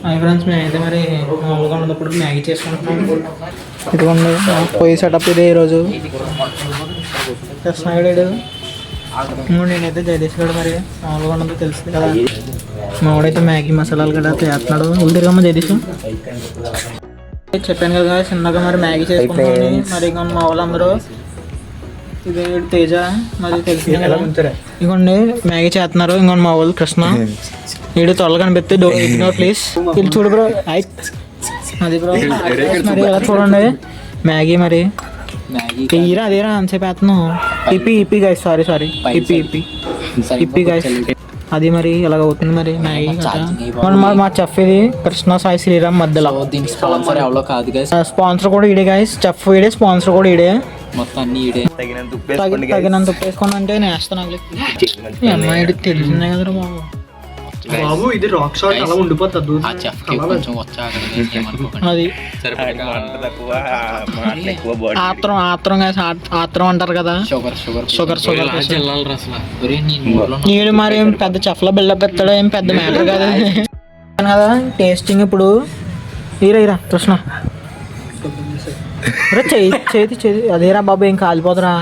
Hi friends, మేమైతే మరి మామూలుగా ఉన్నప్పుడు మ్యాగీ చేసుకుంటున్నాం. ఇదిగోండి పొయ్యి సెటప్ ఇదే ఈరోజు చేస్తున్నాడు. నేనైతే జగదీష్ గడు మరి మామూలుగా ఉన్నదో తెలుస్తుంది కదా. మావాడైతే మ్యాగీ మసాలాలు కూడా చేస్తున్నాడు. ఉల్లిరమ్మ జగదీష్ చెప్పాను కదా చిన్నగా మరి మ్యాగీ చేసుకుంటామని. మరి ఇంకా మా వాళ్ళందరూ ఇదే తేజ మరి తెలిసింది కదా. ఇదిగోండి మ్యాగీ చేస్తున్నారు. ఇంకొండి మా వాళ్ళు కృష్ణ వీడు త్వరగా కనిపిస్తే ఇగ్నోర్ ప్లీజ్. వీళ్ళు చూడు బ్రో అది బ్రో మరి ఎలా చూడండి మ్యాగీ మరి తీరా అదేరా అంతసేపు వేస్తున్నావు. ఇప్పి గైస్ సారీ ఇప్పి గైస్ అది మరి ఇలాగ అవుతుంది మరి మ్యాగీ. మా చెఫ్ ఇది కృష్ణ సాయి శ్రీరామ్ మధ్యలో. స్పాన్సర్ కూడా ఇడే గైస్. చెఫ్ ఇడే, స్పాన్సర్ కూడా ఇడే. మొత్తం అన్ని తగినంత ఉప్పేసుకుని అంటే నేను వేస్తాను. అమ్మాయి తెలిసిందే కదరా బాబు. బాబు ఇది రాక్ షాట్ అలా ఉండిపోతుంది. అది ఆత్రం అంటారు కదా. షుగర్ నీడు మరి ఏం పెద్ద చెఫ్లో బిల్డప్ పెడతాడు. ఏం పెద్ద మ్యాటర్ కాదు కదా. టేస్టింగ్ ఇప్పుడు ఇరా కృష్ణ చేతి అదేరా బాబు ఏం కాలిపోతురా.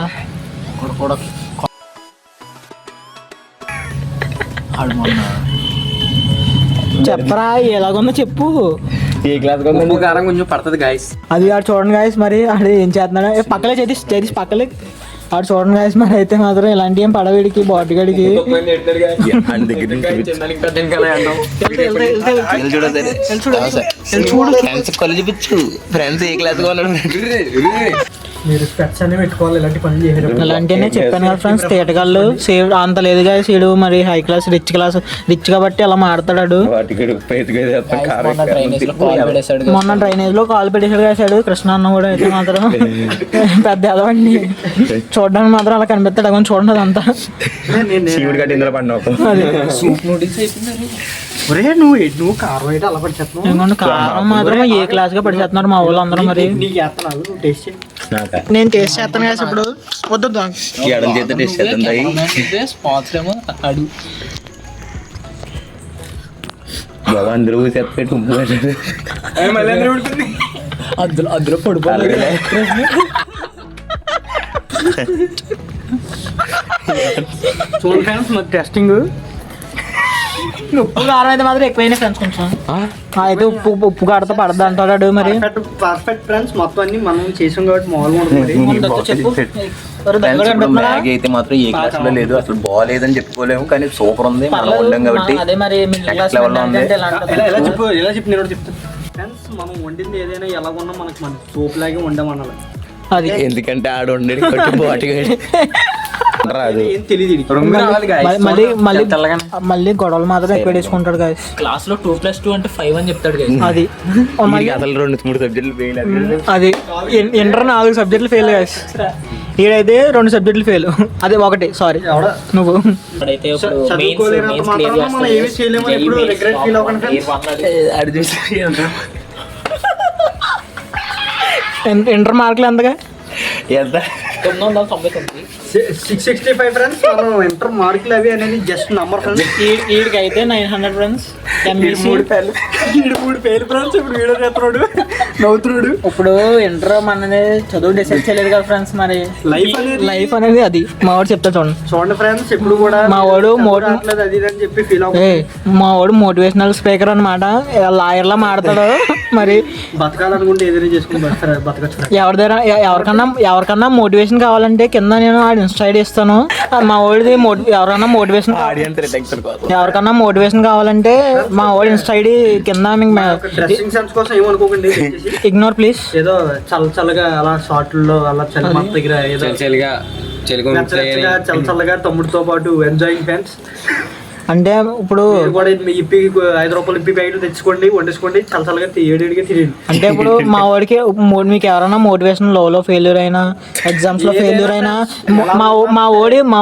చెప్పరా ఎలాగుందో చెప్పు. ఏ గ్లాస్ కారం కొంచెం పడుతుంది గాయస్. అది ఆడు చూడండి గాయస్ మరి ఆడు ఏం చేస్తున్నాడు. పక్కలే చేతి పక్కలే ఆడు చూడండి గాయస్. మరి అయితే మాత్రం ఇలాంటి ఏం పడవేడికి బాడీ గడికి చూపించు ఫ్రెండ్స్ ఏ క్లాస్ మీరు స్పెట్స్ అన్ని పెట్టుకోవాలి ఇలాంటి పనులు చేసేటప్పుడు. ఇలాంటివన్నీ చెప్పాను కదా ఫ్రెండ్స్. తేటగాళ్ళు సేవ్ అంత లేదు కదా. సీడు మరి హై క్లాస్ రిచ్ కాబట్టి అలా మాడతాడు. మొన్న డ్రైనేజ్ లో కాలు పెట్టేసాడు కాసాడు కృష్ణ అన్న కూడా. అయితే మాత్రం పెద్ద ఎదవండి చూడడానికి మాత్రం అలా కనిపిస్తాడు. కొంచెం చూడండి అదంతా నువ్వు కారం అయితే అలా పడిచేస్తున్నావు. కారం మాత్రం ఏ క్లాస్ గా పడిచేస్తున్నారు మా వాళ్ళు అందరూ. మరి నేను టేస్ట్ చేస్తాను కదా ఇప్పుడు. వద్దు అందులో పడిపోలేదు. చూడండి ఫ్రెండ్స్ మరి టెస్టింగ్. ఉప్పు కారం అయితే మాత్రం ఎక్కువైనా ఫ్రెండ్స్ కొంచెం. అయితే ఉప్పు కాడతో పడద్దు అంటాడు. మరి పర్ఫెక్ట్ ఫ్రెండ్స్ మొత్తం అన్ని మనం చేసాం కాబట్టి మామూలుగా చెప్పు. మ్యాగీ అయితే మాత్రం ఏ క్లాస్ లో లేదు. అసలు బాగాలేదని చెప్పుకోలేము కానీ సూపర్ ఉంది. మనం వండాం కాబట్టి అదే మరి ఎలా చెప్పు నేను చెప్తాను ఫ్రెండ్స్. మనం వండింది ఏదైనా ఎలా ఉన్నా మనకి మన సోప్ లాగే వండామనాలి. అది ఎందుకంటే ఆడ వండేది బాటిగా మళ్ళీ గొడవలు మాత్రం ఎక్కువ వేసుకుంటాడు గాయస్. క్లాస్ లో 2+2 అంటే 5 అని చెప్తాడు. అది అసలు 2-3 సబ్జెక్టులు ఫెయిల్. అది ఇంటర్ 4 సబ్జెక్టులు ఫెయిల్ గాయస్. ఈడైతే 2 సబ్జెక్టులు ఫెయిల్. అదే ఒకటి సారీ నువ్వు ఇంటర్ మార్కులు ఎంతగా? 665 ఫ్రెండ్స్. మనం ఇంటర్ మార్కులు అవి అనేది జస్ట్ నంబర్ ఫ్రెండ్స్. వీడికి అయితే 900 ఫ్రెండ్స్. 3 fail friends. ఇప్పుడు వీడియో చేస్తున్నాడు నవ్వుతున్నాడు. ఇప్పుడు ఇంటర్ మనది చదువు డిసైడ్ చేయలేదు కదా ఫ్రెండ్స్. మరి లైఫ్ అనేది అది మా వాడు చెప్తా చూడండి ఫ్రెండ్స్. ఇప్పుడు కూడా మా వాడు అది అని చెప్పి ఫీల్ అవుతుంది. మా వాడు మోటివేషనల్ స్పీకర్ అనమాట. లాయర్లా మాడతాడు. మరి బతకాలనుకుంటే ఏదైనా చేసుకుని బతకచ్చు. ఎవరికన్నా మోటివేషన్ కావాలంటే కింద నేను ఇన్స్టా ఐడి ఇస్తాను. మా వాడిది ఎవరికన్నా మోటివేషన్ కావాలంటే మా వాడి ఇన్స్టా ఐడి కింద డ్రెస్సింగ్ సెన్స్ కోసం ఏమనుకోకండి. Ignore please. ఏదో చల్లగా అలా షార్ట్లో అలా చలి దగ్గర ఏదో చల్లగా తమ్ముడితో పాటు ఎంజాయింగ్ ఫ్రెండ్స్. అంటే ఇప్పుడు కూడా ఇప్పి 5 రూపాయలు ఇప్పి ప్యాకెట్లు తెచ్చుకోండి, వండేసుకోండి, చల్లగా ఏడిగా తిరిగి. అంటే ఇప్పుడు మా వాడికి మీకు ఎవరైనా మోటివేషన్ లో ఫెయిల్యూర్ అయినా, ఎగ్జామ్స్ లో ఫెయిల్యూర్ అయినా మా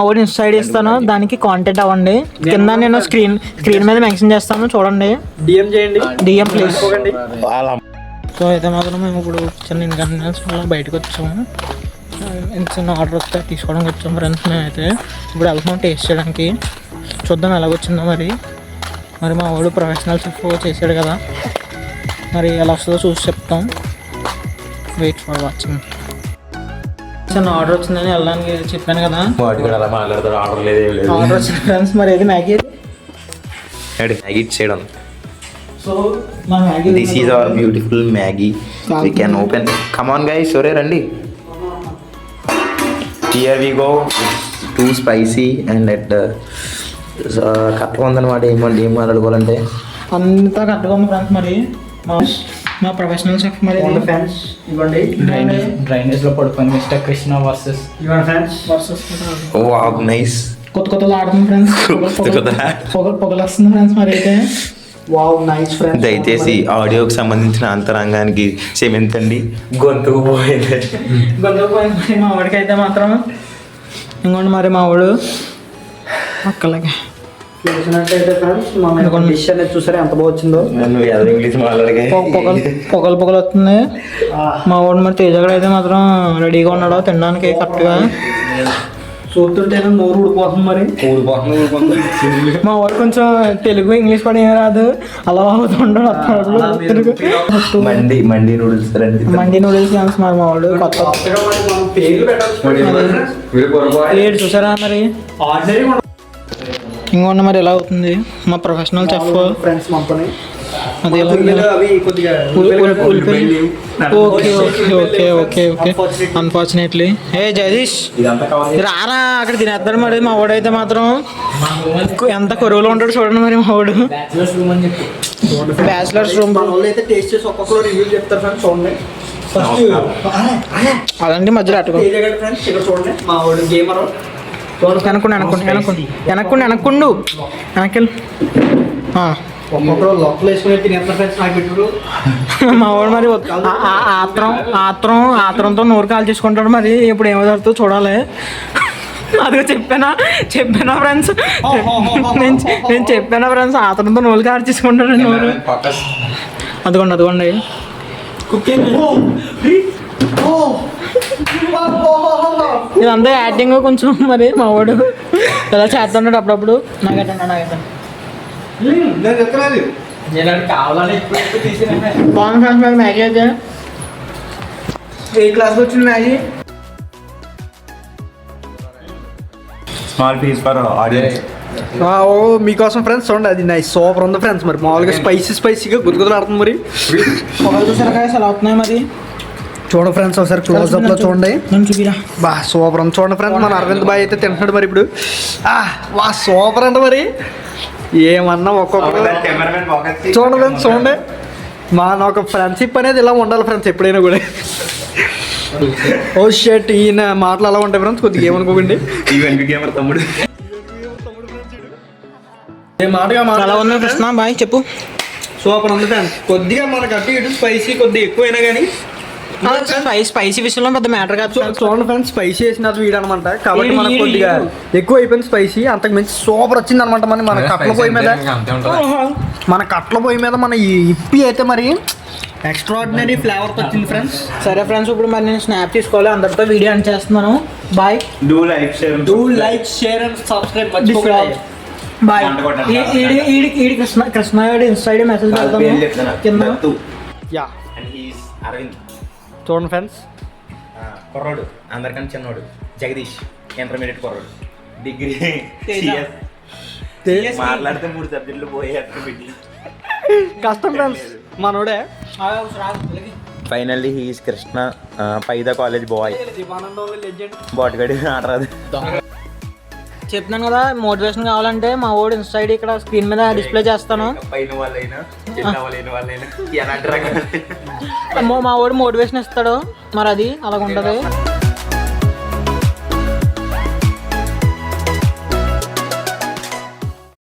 ఓడి ఇన్స్టా ఐడి ఇస్తాను. దానికి కాంటాక్ట్ అవ్వండి. కింద నేను స్క్రీన్ మీద మెన్షన్ చేస్తాను. చూడండి, డిఎం చేయండి. DM please. సో అయితే మాత్రం మేము ఇప్పుడు చిన్న ఇన్కన్వీనియన్స్ వల్ల బయటకు వచ్చాము. చిన్న ఆర్డర్ వస్తే తీసుకోవడానికి వచ్చాము ఫ్రెండ్స్. మేమైతే ఇప్పుడు వెళ్తున్నాం టేస్ట్ చేయడానికి. చూద్దాం ఎలాగొచ్చిందో మరి. మరి మా వాడు ప్రొఫెషనల్ చెఫ్ చేశాడు కదా, మరి ఎలా వస్తుందో చూసి చెప్తాం. Wait for watching. చిన్న ఆర్డర్ వచ్చిందని వెళ్ళడానికి చెప్పాను కదా, వాటికి అలా మాట్లాడతాడు. ఆర్డర్ లేదు. ఆర్డర్ వచ్చింది ఫ్రెండ్స్. మరి ఏది మ్యాగీ. మ్యాగీ చేయడం. సో మా Maggi this is our beautiful Maggi. We can open. Come on guys, సరే రండి. Here we go. Too spicy and at కరెక్ట్గా ఉందన్నమాట. ఏం మాట్లాడుకోవాలంటే అంతా కరెక్ట్గా ఉంది ఫ్రెండ్స్. మరి మా ప్రొఫెషనల్ చెఫ్ మరి ఫ్యాన్స్ ఇవ్వండి. డ్రైనేజ్లో పడుకొని మిస్టర్ కృష్ణ వర్సెస్ ఇవ్వండి ఫ్యాన్స్. Wow nice. కొత్త ఆడుతుంది ఫ్రెండ్స్. పొగలు వస్తుంది ఫ్రెండ్స్. మరి అయితే వావ్ నైస్ ఫ్రెండ్స్. దయచేసి ఆడియోకి సంబంధించిన అంతరంగానికి క్షమించండి. గొంతుకు పోయింది. మరి మా వాడికి అయితే మాత్రం ఇంకోండి మరి మా వాడు అక్కలకి చూసినట్టయితే ఫ్రెండ్స్ మన డిష్ అనేది చూసారా ఎంత బాగా వచ్చిందో. నువ్వు ఎవరు ఇంగ్లీష్ మాట్లాడగా పొగలు వస్తుంది. మా వాడు మరి తేజ కూడా అయితే మాత్రం రెడీగా ఉన్నాడు తినడానికి కరెక్ట్గా. చూస్తుంటే నోరు ఊడిపోతుంది. మరి మా వాడు కొంచెం తెలుగు ఇంగ్లీష్ పడి ఏం రాదు, అలా అవుతుంటాడు. మండి నూడిల్స్ మండి నూడిల్స్ ఫ్రెండ్స్. మరి మా వాడు కొత్త ప్లేట్ చూసారా మరి. ఇంకోండి మరి ఎలా అవుతుంది మా ప్రొఫెషనల్ చెఫ్ ఫ్రెండ్స్ మంపని అది ఎలా అవి కొద్దిగా okay okay okay okay okay unfortunately. ఏ జగదీష్ రారా, అక్కడ తినేస్తాడు. మరి మా వాడు అయితే మాత్రం ఎంత కొరువులో ఉంటాడు చూడండి. మరి మా వాడు బ్యాచిలర్స్ రూమ్ అయితే టేస్ట్ చేసి ఒక్కొక్కరు రివ్యూ చెప్తారు ఫ్రెండ్స్. చూడండి అలాంటి మధ్యలో అట్టుకో ఫ్రెండ్స్. ఇక్కడ చూడండి మా వాడు గేమర్. వెనక్కుండు ఒక్కొక్కరు లోపల వేసుకుని తినేస్తారు ఫ్రెండ్స్. నాకు పెట్టారు మా వాడు మరి ఆత్రంతో నోరు కాల్ చేసుకుంటాడు. మరి ఇప్పుడు ఏమవుతుందో చూడాలి. అదిగో చెప్పానా ఫ్రెండ్స్, నేను చెప్పానా ఫ్రెండ్స్, ఆత్రంతో నోరు కాల్ చేసుకుంటాడు నోరు. అదిగోండి కుకింగ్. ఇదంతా యాక్టింగ్ కొంచెం. మరి మా వాడు ఎలా చేస్తున్నాడు అప్పుడప్పుడు. కావాలని బాగుంది ఫ్రెండ్స్. మరి మ్యాగీ అయితే ఏ క్లాస్కి వచ్చింది Maggi. Small piece for audience. మీకోసం ఫ్రెండ్స్ చూడండి. అది నైస్ సూపర్ ఉంది ఫ్రెండ్స్. మరి మామూలుగా స్పైసీగా గుద్దుగుద్దలు ఆడుతుంది. మరి పొగలు చూసారా ఎలా అవుతున్నాయి. మరి చూడండి ఫ్రెండ్స్ ఒకసారి క్లోజ్అప్ లో చూడండి. చూపిరా బా సూపర్ ఉంది చూడండి ఫ్రెండ్స్. మన అరవింద్ బాయ్ అయితే తింటున్నాడు. మరి ఇప్పుడు వా సూపర్ అంట. మరి ఏమన్నా ఒక్కొక్కరు చూడండి ఫ్రెండ్స్. చూడండి మన ఒక ఫ్రెండ్షిప్ అనేది ఇలా ఉండాలి ఫ్రెండ్స్ ఎప్పుడైనా కూడా. ఓ షర్ట్ ఈయన మాటలు అలా ఉంటాయి ఫ్రెండ్స్. కొద్దిగా ఏమనుకోకండి. తమ్ముడు అలా ఉన్నా కృష్ణ బాయ్ చెప్పు. సూపర్ ఉంది ఫ్రెండ్స్. కొద్దిగా మనకు అటు ఇటు స్పైసీ కొద్దిగా ఎక్కువైనా కానీ స్పైసీ విషయంలో పెద్ద మ్యాటర్ కాదు. చూడండి ఫ్రెండ్స్ స్పైసీ వేసిన వీడు అనమాట. కాబట్టి మనకు కొద్దిగా ఎక్కువ అయిపోయింది స్పైసీ. అంతకు మించి సూపర్ వచ్చింది అనమాట. మన కట్ల పొయ్యి మీద మన ఈ ఇప్పి అయితే మరి ఎక్స్ట్రాడినరీ ఫ్లేవర్ వచ్చింది ఫ్రెండ్స్. సరే ఫ్రెండ్స్, ఇప్పుడు మరి నేను స్నాప్ తీసుకోవాలి. అందరితో వీడియో ఆన్ చేస్తున్నాను. Bye. Do like share and subscribe మర్చిపోకండి. బాయ్. ఈడి కృష్ణ ఇన్స్టా మెసేజ్ పెడతాను కింద. యా చూడండి ఫ్రెండ్స్. కుర్రాడు అందరికన్నా చిన్నోడు జగదీష్, ఇంటర్మీడియట్ కుర్రాడు, డిగ్రీ మాట్లాడితే 3 సబ్జెక్టులు పోయి కష్టం ఫ్రెండ్స్ మనోడే. ఫైనల్లీ హీ ఈస్ కృష్ణ పైదా కాలేజ్ బాయ్. బాట్గడి ఆడరాదు. చెప్తున్నాను కదా, మోటివేషన్ కావాలంటే మా వాడు ఇన్స్టా ఐడి ఇక్కడ స్క్రీన్ మీద డిస్ప్లే చేస్తాను. మా వాడు మోటివేషన్ ఇస్తాడు. మరి అది అలాగ ఉంటుంది.